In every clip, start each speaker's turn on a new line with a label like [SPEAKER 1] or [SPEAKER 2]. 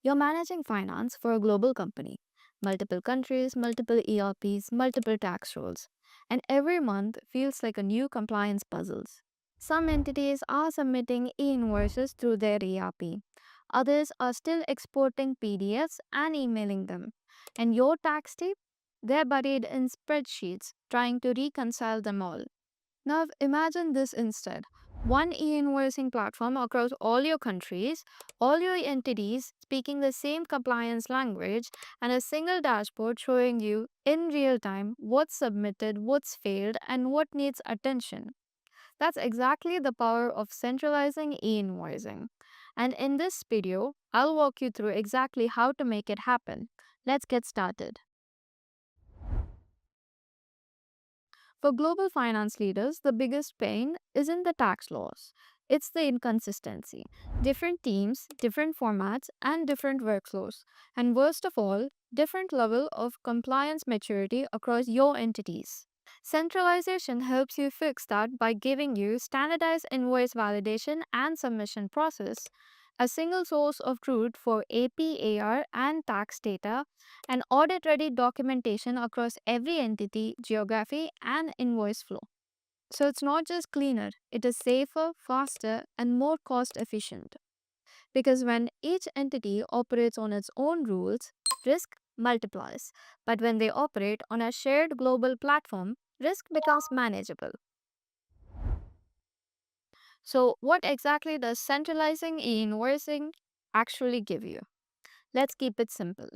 [SPEAKER 1] You're managing finance for a global company, multiple countries, multiple ERPs, multiple tax rules, and every month feels like a new compliance puzzle. Some entities are submitting e-invoices through their ERP. Others are still exporting PDFs and emailing them. And your tax team? They're buried in spreadsheets trying to reconcile them all. Now imagine this instead. One e-invoicing platform across all your countries, all your entities speaking the same compliance language, and a single dashboard showing you in real time what's submitted, what's failed, and what needs attention. That's exactly the power of centralizing e-invoicing. And in this video, I'll walk you through exactly how to make it happen. Let's get started. For global finance leaders, the biggest pain isn't the tax laws. It's the inconsistency. Different teams, different formats, and different workflows. And worst of all, different level of compliance maturity across your entities. Centralization helps you fix that by giving you standardized invoice validation and submission process, a single source of truth for AP, AR, and tax data, and audit ready documentation across every entity, geography, and invoice flow. So it's not just cleaner, it is safer, faster, and more cost efficient. Because when each entity operates on its own rules, risk multiplies. But when they operate on a shared global platform, risk becomes manageable. So, what exactly does centralizing e-invoicing actually give you? Let's keep it simple.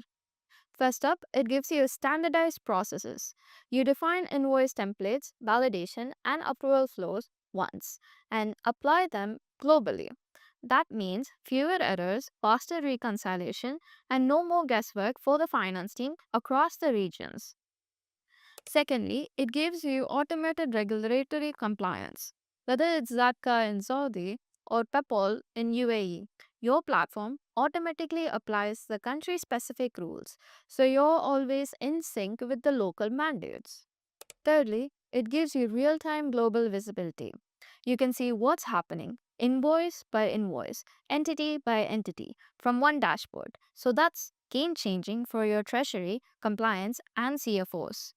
[SPEAKER 1] First up, it gives you standardized processes. You define invoice templates, validation, and approval flows once and apply them globally. That means fewer errors, faster reconciliation, and no more guesswork for the finance team across the regions. Secondly, it gives you automated regulatory compliance. Whether it's Zatka in Saudi or PEPAL in UAE, your platform automatically applies the country specific rules, so you're always in sync with the local mandates. Thirdly, it gives you real time global visibility. You can see what's happening invoice by invoice, entity by entity from one dashboard. So that's game changing for your treasury, compliance, and CFOs.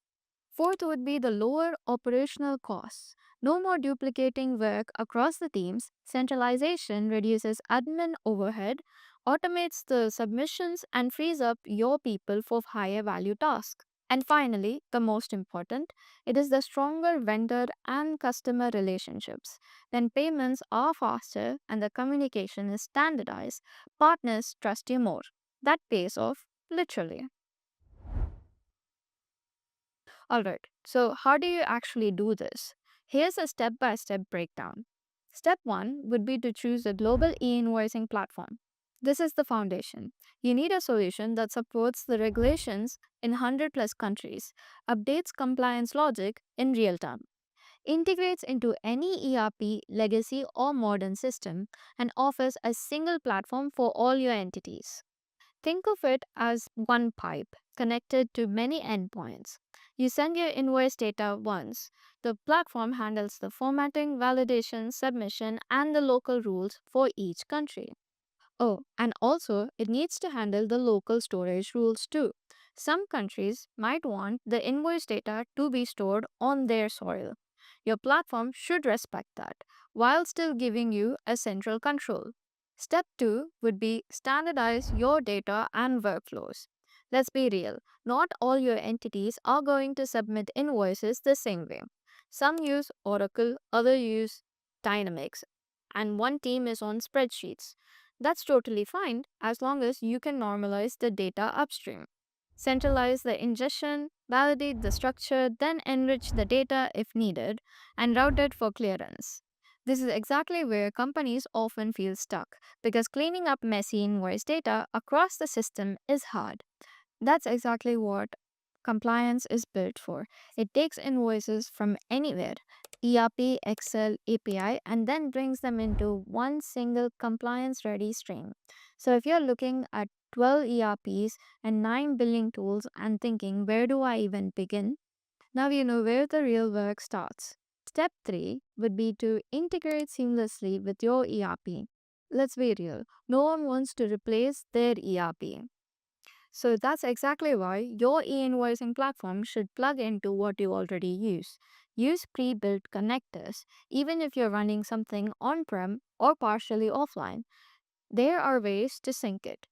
[SPEAKER 1] Fourth would be the lower operational costs. No more duplicating work across the teams. Centralization reduces admin overhead, automates the submissions, and frees up your people for higher value tasks. And finally, the most important, it is the stronger vendor and customer relationships. When payments are faster and the communication is standardized, partners trust you more. That pays off literally. Alright, so how do you actually do this? Here's a step by step breakdown. Step 1 would be to choose a global e invoicing platform. This is the foundation. You need a solution that supports the regulations in 100 plus countries, updates compliance logic in real time, integrates into any ERP, legacy, or modern system, and offers a single platform for all your entities. Think of it as one pipe connected to many endpoints. You send your invoice data once. The platform handles the formatting, validation, submission, and the local rules for each country. Oh, and also it needs to handle the local storage rules too. Some countries might want the invoice data to be stored on their soil. Your platform should respect that while still giving you a central control. Step 2 would be standardize your data and workflows. Let's be real, not all your entities are going to submit invoices the same way. Some use Oracle, others use Dynamics, and one team is on spreadsheets. That's totally fine as long as you can normalize the data upstream. Centralize the ingestion, validate the structure, then enrich the data if needed, and route it for clearance. This is exactly where companies often feel stuck because cleaning up messy invoice data across the system is hard. That's exactly what compliance is built for. It takes invoices from anywhere, ERP, Excel, API, and then brings them into one single compliance ready stream. So if you're looking at 12 ERPs and 9 billing tools and thinking, where do I even begin? Now you know where the real work starts. Step 3 would be to integrate seamlessly with your ERP. Let's be real, no one wants to replace their ERP. So that's exactly why your e-invoicing platform should plug into what you already use. Use pre-built connectors, even if you're running something on-prem or partially offline. There are ways to sync it.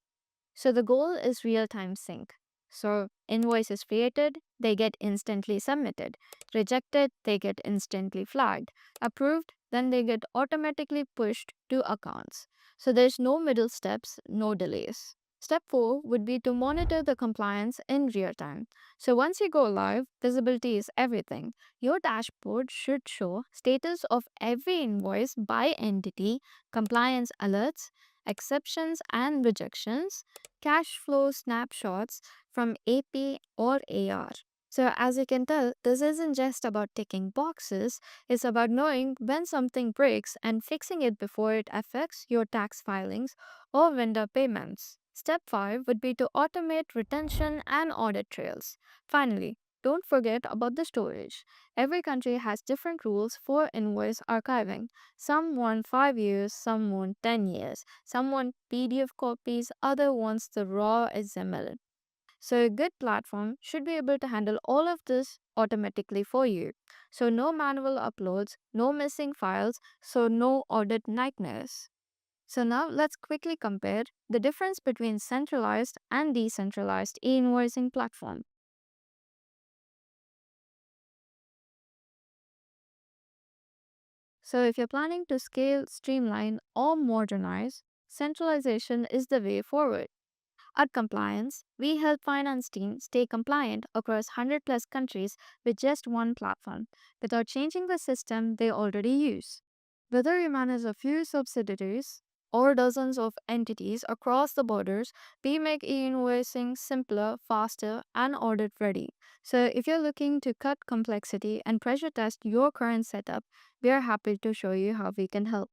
[SPEAKER 1] So the goal is real-time sync. So invoices created, they get instantly submitted. Rejected, they get instantly flagged. Approved, then they get automatically pushed to accounts. So there's no middle steps, no delays. Step 4 would be to monitor the compliance in real time. So once you go live, visibility is everything. Your dashboard should show status of every invoice by entity, compliance alerts, exceptions and rejections, cash flow snapshots from AP or AR. So, as you can tell, this isn't just about ticking boxes, it's about knowing when something breaks and fixing it before it affects your tax filings or vendor payments. Step 5 would be to automate retention and audit trails. Finally, don't forget about the storage. Every country has different rules for invoice archiving. Some want 5 years, some want 10 years, some want PDF copies, other wants the raw XML. So a good platform should be able to handle all of this automatically for you. So no manual uploads, no missing files, so no audit nightmares. So now let's quickly compare the difference between centralized and decentralized e-invoicing platform. So if you're planning to scale, streamline, or modernize, centralization is the way forward. At Compliance, we help finance teams stay compliant across 100 plus countries with just one platform without changing the system they already use. Whether you manage a few subsidiaries or dozens of entities across the borders, we make e-invoicing simpler, faster, and audit ready. So if you're looking to cut complexity and pressure test your current setup, we are happy to show you how we can help.